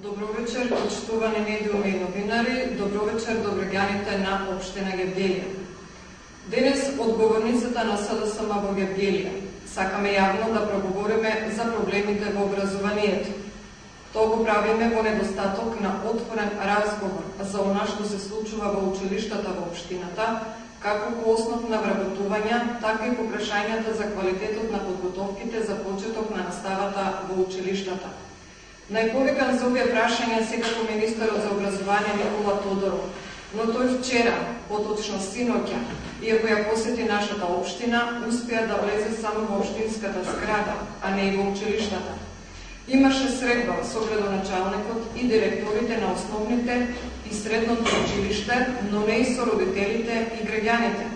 Добро вечер, почитувани медиуми и новинари, добро вечер до граѓаните на општина Гевгелија. Денес одговорницата на СДСМ во Гевгелија сакаме јавно да проговориме за проблемите во образованието. Тоа го правиме во недостаток на отворен разговор за она што се случува во училиштата во општината, како по основ на вработувања, така и по прашањата за квалитетот на подготовките за почеток на наставата во училиштата. Најповикан за овие прашања секако министерот за образование Никола Тодоров, но тој вчера, поточно синоќа, иако ја посети нашата општина, успеа да влезе само во општинската зграда, а не и во училиштата. Имаше средба со градоначалникот и директорите на основните и средното училиште, но не и со родителите и граѓаните.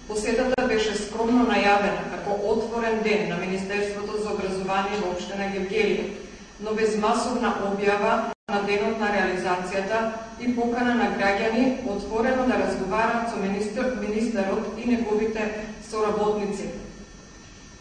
Посетата беше скромно најавена како отворен ден на Министерството за образование во општина Гевгелија, но без масовна објава на денот на реализацијата и покана на граѓани отворено да разговараат со министерот и неговите соработници.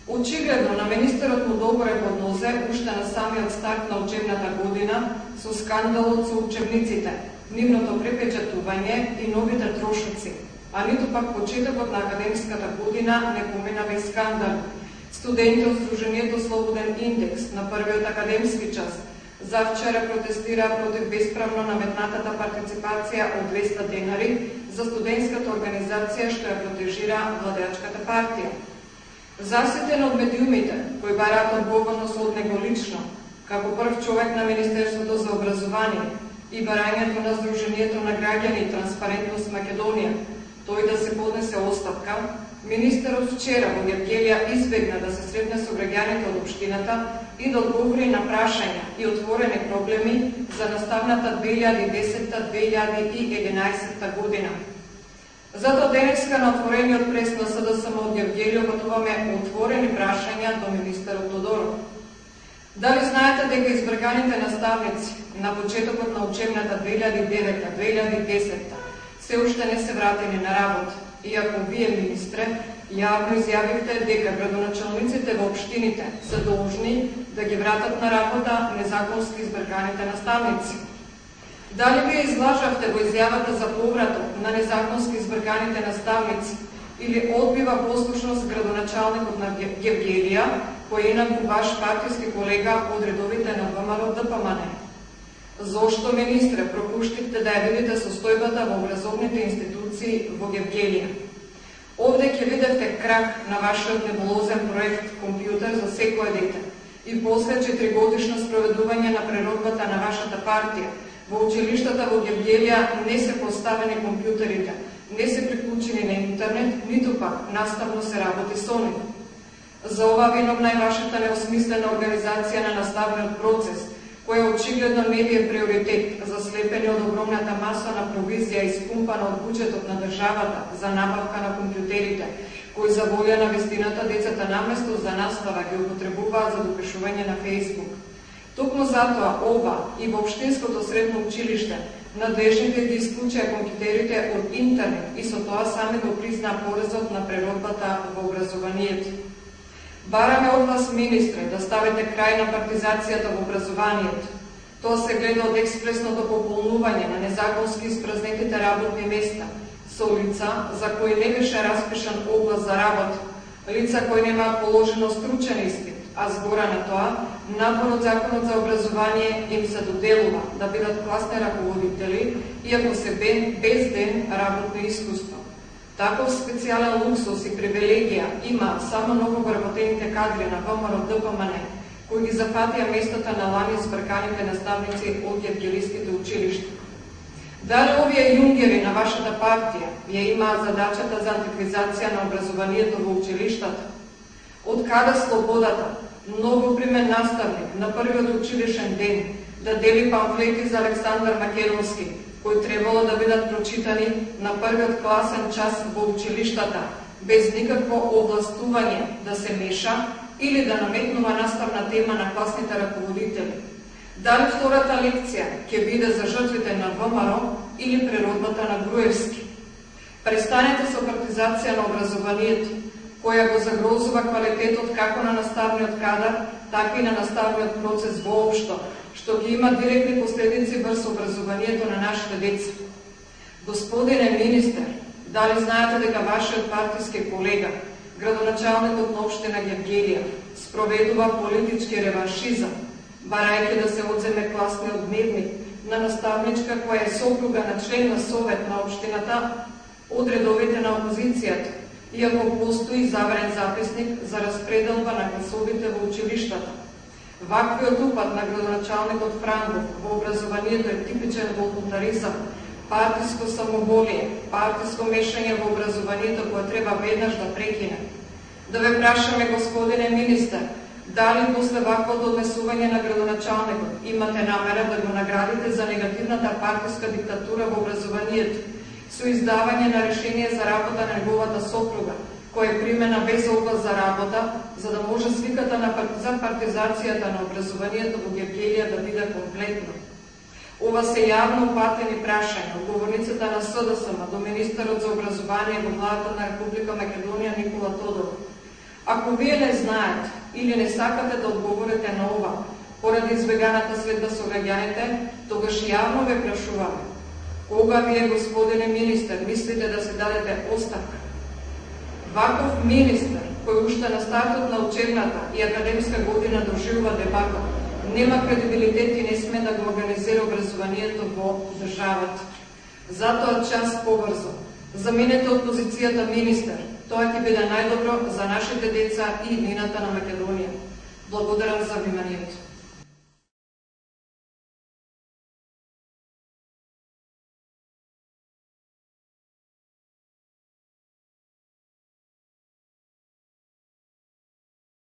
Очигледно на министерот му добре поднозе уште на самиот старт на учебната година со скандалот со учебниците, нивното препечатување и новите трошоци, а ниту пак почетокот на академската година не помина без скандали. Студенти од Сдруженијето Слободен индекс на првиот академски час завчера протестираа против бесправно наметнатата партиципација од 200 денари за студентската организација што ја протежира владеачката партија. Заситен од медиумите, кои бараат одговорност од него лично, како прв човек на Министерството за образование и барањето на Сдруженијето на граѓани Транспарентност Македонија, тој да се поднесе оставка, министерот вчера во Гевгелија избегна да се сретне со граѓаните од општината и да одговори на прашања и отворени проблеми за наставната 2010-2011 година. Затоа денеска на отворениот прес на СДСМ од Гевгелија готуваме отворени прашања до министерот Тодоров. Дали знаете дека избрганите наставници на почетокот на учебната 2009-2010 се уште не се вратени на работа, иако вие, министре, јавно изјавивте дека градоначалниците во општините се должни да ги вратат на работа незаконски избрганите наставници? Дали вие излажавте во изјавата за повратот на незаконски избрганите наставници или одбива послушност градоначалникот на Гевгелија, кој инаку ваш партиски колега од редовите на ВМРО-ДПМН? Зошто, министре, пропуштивте да ја видите состојбата во образовните институции во Гевгелија? Овде ќе видите крак на вашиот небулозен проект компјутер за секое дете и после 4-годишно спроведување на преродбата на вашата партија. Во училиштата во Гевгелија не се поставени компјутерите, не се приклучени на интернет, ниту пак наставно се работи со нив. За ова виновна е вашата неосмислена организација на наставниот процес, која очигледно не ви е приоритет, заслепени од огромната маса на провизија испумпана од буџетот на државата за набавка на компјутерите, кои за волја на вистината децата наместо за настава ги употребуваат за допишување на Фејсбук. Токму затоа ова и во општинското средно училиште надлежните ги исклучија компјутерите од интернет и со тоа сами го признаа порезот на преродбата во образованието. Бараме од вас, министре, да ставите крај на партизацијата во образованието. Тоа се гледа од експресното пополнување на незаконски испразнетите работни места со лица за кои не беше распишан оглас за работа, лица кои немаат положено стручен испит, а згора на тоа, напор од Законот за образование им се доделува да бидат класни раководители, иако се без ден работно искуство. Таков специјален луксус и привилегија има само ново вработените кадри на ВМРО-ДПМН, кои ги зафатија местата на лани збрканите наставници од гевгелиските училишта. Дали овие јунгери на вашата партија ја имаат задачата за антиквизација на образованието во училиштата? Од каде слободата многу примен наставник на првиот училишен ден да дели памфлети за Александар Македонски, кои требало да бидат прочитани на првиот класен час во училиштата, без никакво овластување да се меша или да наметнува наставна тема на класните раководители? Дали втората лекција ќе биде за жртвите на ВМРО или преродбата на Груевски? Престанете со партизација на образованието, која го загрозува квалитетот како на наставниот кадар, така и на наставниот процес воопшто, што што ги има директни последици врз образованието на нашите деца. Господине министер, дали знаете дека вашиот партиски колега, градоначалникот на општина Гевгелија, спроведува политички реваншизам, барајќи да се одземе класниот дневник на наставничка која е сопруга на член на совет на општината од редовите на опозицијата, иако постои заверен записник за распределба на класовите во училиштата. Ваквиот упад на градоначалникот Франгов во образованието е типичен волунтаризам, партиско самоволие, партиско мешање во образованието кое треба веднаш да прекине. Да ве прашаме, господине министер, дали после ваквото однесување на градоначалникот имате намера да го наградите за негативната партиска диктатура во образованието, со издавање на решение за работа на неговата сопруга, која е примена без оглас за работа, за да може сликата за партизацијата на образованието во Гевгелија да биде комплетно. Ова се јавно упатени прашања од говорницата на СДСМ до министерот за образование во владата на Република Македонија Никола Тодоров. Ако вие не знаете или не сакате да одговорите на ова, поради избеганата следба со граѓаните, тогаш јавно ве прашуваме. Кога вие, господине министер, мислите да се дадете оставка? Ваков министер, кој уште на стартот на учебната и академска година доживува дебакл, нема кредибилитет и не сме да го организира образованието во државата. Затоа час побрзо. Заменете од позицијата министер. Тоа ќе биде најдобро за нашите деца и иднината на Македонија. Благодарам за вниманието.